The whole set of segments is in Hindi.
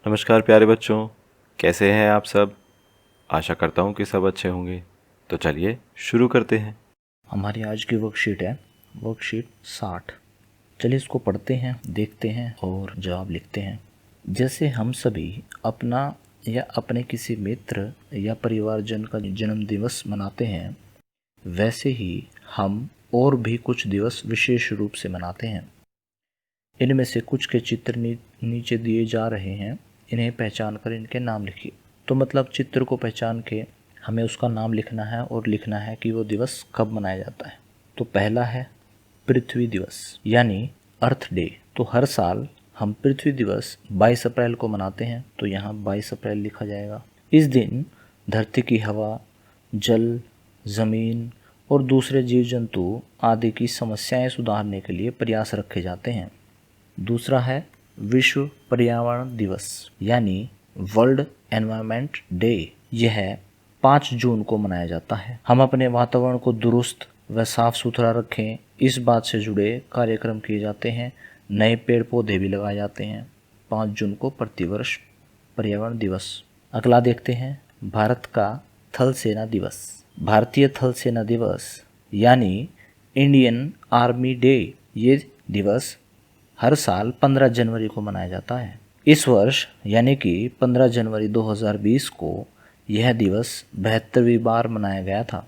नमस्कार प्यारे बच्चों, कैसे हैं आप सब। आशा करता हूँ कि सब अच्छे होंगे। तो चलिए शुरू करते हैं। हमारी आज की वर्कशीट है वर्कशीट 60। चलिए इसको पढ़ते हैं, देखते हैं और जवाब लिखते हैं। जैसे हम सभी अपना या अपने किसी मित्र या परिवारजन का जन्म दिवस मनाते हैं, वैसे ही हम और भी कुछ दिवस विशेष रूप से मनाते हैं। इनमें से कुछ के चित्र नीचे दिए जा रहे हैं। इन्हें पहचान कर इनके नाम लिखिए। तो मतलब चित्र को पहचान के हमें उसका नाम लिखना है और लिखना है कि वो दिवस कब मनाया जाता है। तो पहला है पृथ्वी दिवस यानी अर्थ डे। तो हर साल हम पृथ्वी दिवस 22 अप्रैल को मनाते हैं, तो यहाँ 22 अप्रैल लिखा जाएगा। इस दिन धरती की हवा, जल, ज़मीन और दूसरे जीव जंतु आदि की समस्याएं सुधारने के लिए प्रयास रखे जाते हैं। दूसरा है विश्व पर्यावरण दिवस यानी वर्ल्ड एनवायरनमेंट डे। यह 5 जून को मनाया जाता है। हम अपने वातावरण को दुरुस्त व साफ सुथरा रखें, इस बात से जुड़े कार्यक्रम किए जाते हैं। नए पेड़ पौधे भी लगाए जाते हैं। 5 जून को प्रतिवर्ष पर्यावरण दिवस। अगला देखते हैं भारत का थल सेना दिवस। भारतीय थल सेना दिवस यानी इंडियन आर्मी डे। ये दिवस हर साल 15 जनवरी को मनाया जाता है। इस वर्ष यानी कि 15 जनवरी 2020 को यह दिवस 72वीं बार मनाया गया था।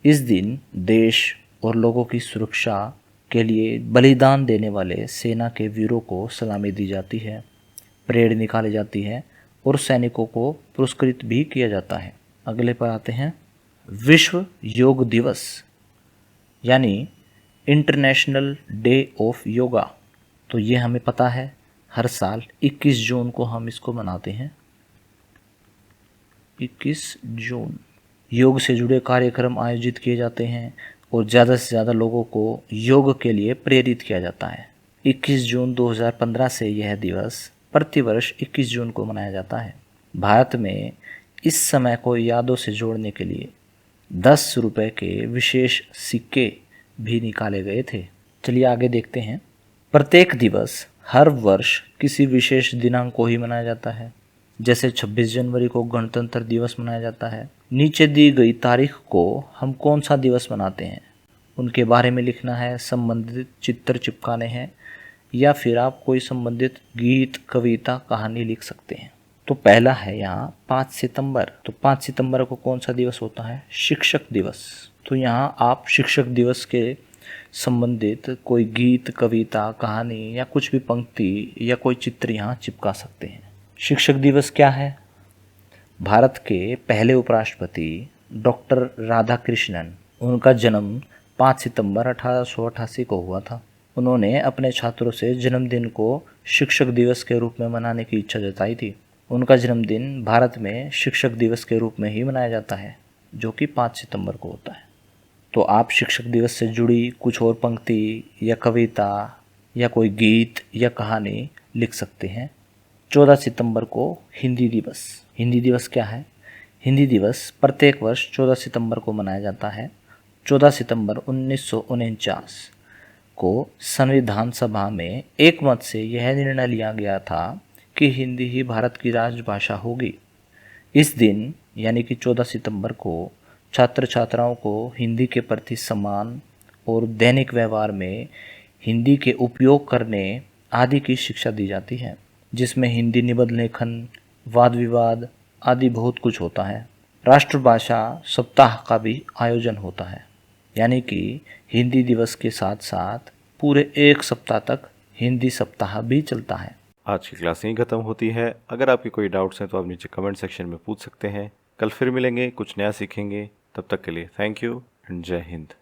इस दिन देश और लोगों की सुरक्षा के लिए बलिदान देने वाले सेना के वीरों को सलामी दी जाती है, परेड निकाली जाती है और सैनिकों को पुरस्कृत भी किया जाता है। अगले पर आते हैं विश्व योग दिवस यानी इंटरनेशनल डे ऑफ योगा। तो ये हमें पता है, हर साल 21 जून को हम इसको मनाते हैं। 21 जून योग से जुड़े कार्यक्रम आयोजित किए जाते हैं और ज़्यादा से ज़्यादा लोगों को योग के लिए प्रेरित किया जाता है। 21 जून 2015 से यह दिवस प्रतिवर्ष 21 जून को मनाया जाता है। भारत में इस समय को यादों से जोड़ने के लिए 10 रुपये के विशेष सिक्के भी निकाले गए थे। चलिए आगे देखते हैं। प्रत्येक दिवस हर वर्ष किसी विशेष दिनांक को ही मनाया जाता है। जैसे 26 जनवरी को गणतंत्र दिवस मनाया जाता है। नीचे दी गई तारीख को हम कौन सा दिवस मनाते हैं उनके बारे में लिखना है, संबंधित चित्र चिपकाने हैं या फिर आप कोई संबंधित गीत, कविता, कहानी लिख सकते हैं। तो पहला है यहाँ 5 सितंबर। तो 5 सितंबर को कौन सा दिवस होता है? शिक्षक दिवस। तो यहाँ आप शिक्षक दिवस के संबंधित कोई गीत, कविता, कहानी या कुछ भी पंक्ति या कोई चित्र यहाँ चिपका सकते हैं। शिक्षक दिवस क्या है? भारत के पहले उपराष्ट्रपति डॉक्टर राधाकृष्णन, उनका जन्म 5 सितंबर 1888 को हुआ था। उन्होंने अपने छात्रों से जन्मदिन को शिक्षक दिवस के रूप में मनाने की इच्छा जताई थी। उनका जन्मदिन भारत में शिक्षक दिवस के रूप में ही मनाया जाता है, जो कि 5 सितंबर को होता है। तो आप शिक्षक दिवस से जुड़ी कुछ और पंक्ति या कविता या कोई गीत या कहानी लिख सकते हैं। 14 सितंबर को हिंदी दिवस। हिंदी दिवस क्या है? हिंदी दिवस प्रत्येक वर्ष 14 सितंबर को मनाया जाता है। 14 सितंबर 1949 को संविधान सभा में एकमत से यह निर्णय लिया गया था कि हिंदी ही भारत की राजभाषा होगी। इस दिन यानी कि 14 सितंबर को छात्र छात्राओं को हिंदी के प्रति सम्मान और दैनिक व्यवहार में हिंदी के उपयोग करने आदि की शिक्षा दी जाती है, जिसमें हिंदी निबंध लेखन, वाद विवाद आदि बहुत कुछ होता है। राष्ट्रभाषा सप्ताह का भी आयोजन होता है, यानी कि हिंदी दिवस के साथ साथ पूरे 1 सप्ताह तक हिंदी सप्ताह भी चलता है। आज की क्लास यहीं खत्म होती है। अगर आपके कोई डाउट्स हैं तो आप नीचे कमेंट सेक्शन में पूछ सकते हैं। कल फिर मिलेंगे, कुछ नया सीखेंगे। तब तक के लिए थैंक यू एंड जय हिंद।